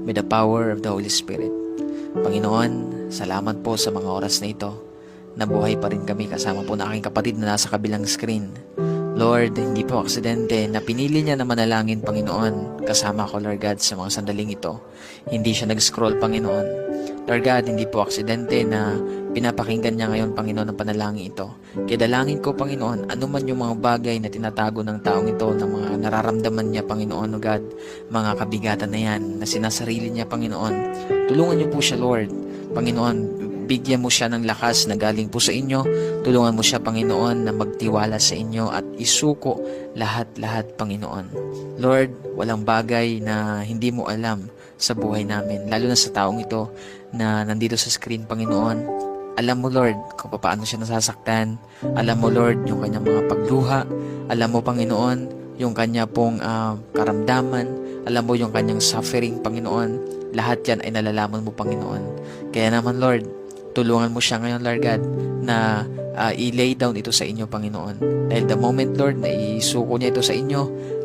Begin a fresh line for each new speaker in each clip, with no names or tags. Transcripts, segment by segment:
with the power of the Holy Spirit. Panginoon, salamat po sa mga oras na ito. Nabuhay pa rin kami kasama po na aking kapatid na nasa kabilang screen. Lord, hindi po aksidente na pinili niya na manalangin, Panginoon, kasama ko, Lord God, sa mga sandaling ito. Hindi siya nag-scroll, Panginoon. Lord God, hindi po aksidente na pinapakinggan niya ngayon, Panginoon, ang panalangin ito. Kaya dalangin ko, Panginoon, anuman yung mga bagay na tinatago ng taong ito, ng mga nararamdaman niya, Panginoon, O God, mga kabigatan na yan, na sinasarili niya, Panginoon. Tulungan niyo po siya, Lord. Panginoon, bigyan mo siya ng lakas na galing po sa inyo. Tulungan mo siya, Panginoon, na magtiwala sa inyo at isuko lahat-lahat, Panginoon. Lord, walang bagay na hindi mo alam sa buhay namin, lalo na sa taong ito na nandito sa screen, Panginoon. Alam mo, Lord, kung paano siya nasasaktan. Alam mo, Lord, yung kanyang mga pagluha. Alam mo, Panginoon, yung kanya pong karamdaman. Alam mo yung kanyang suffering, Panginoon. Lahat yan ay nalalaman mo, Panginoon. Kaya naman, Lord, tulungan mo siya ngayon, Lord God, na i-lay down ito sa inyo, Panginoon. Dahil the moment, Lord, na isuko niya ito sa inyo,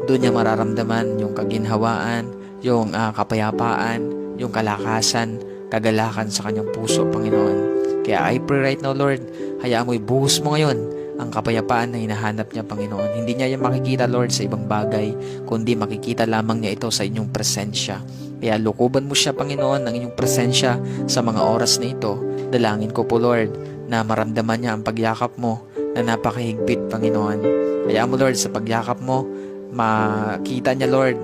doon niya mararamdaman yung kaginhawaan, yung kapayapaan, yung kalakasan, kagalakan sa kanyang puso, Panginoon. Kaya I pray right now, Lord, hayaan mo ibuhos mo ngayon ang kapayapaan na hinahanap niya, Panginoon. Hindi niya yan makikita, Lord, sa ibang bagay, kundi makikita lamang niya ito sa inyong presensya. Kaya lukuban mo siya, Panginoon, ng inyong presensya sa mga oras na ito. Dalangin ko po, Lord, na maramdaman niya ang pagyakap mo na napakahigpit, Panginoon. Kaya mo, Lord, sa pagyakap mo, makita niya, Lord,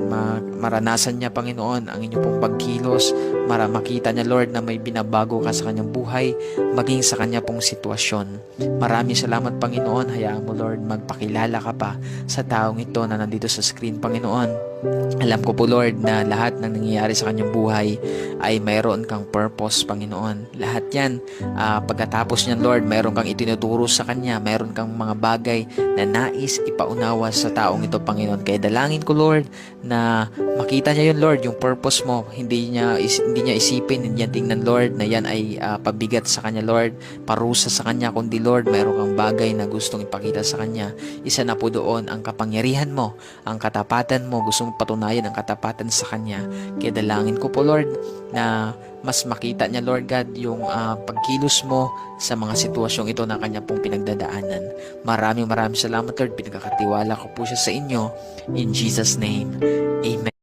maranasan niya, Panginoon, ang inyong pong pagkilos, makita niya, Lord, na may binabago ka sa kanyang buhay, maging sa kanya pong sitwasyon. Maraming salamat, Panginoon. Hayaan mo, Lord, magpakilala ka pa sa taong ito na nandito sa screen, Panginoon. Alam ko po, Lord, na lahat ng nangyayari sa kanyang buhay ay mayroon kang purpose, Panginoon. Lahat yan, pagkatapos niyan, Lord, mayroon kang itinuturo sa kanya, mayroon kang mga bagay na nais ipaunawa sa taong ito, Panginoon. Kaya dalangin ko, Lord, na makita niya yun, Lord, yung purpose mo. Hindi niya isipin, hindi niya tingnan, Lord, na yan ay pabigat sa kanya, Lord, parusa sa kanya, kundi, Lord, mayroon kang bagay na gustong ipakita sa kanya. Isa na po doon ang kapangyarihan mo, ang katapatan mo, gustong patunayan ang katapatan sa kanya. Kaya dalangin ko po, Lord, na mas makita niya, Lord God, yung pagkilos mo sa mga sitwasyong ito na kanya pong pinagdadaanan. Maraming salamat, Lord. Pinagkakatiwala ko po siya sa inyo. In Jesus' name, Amen.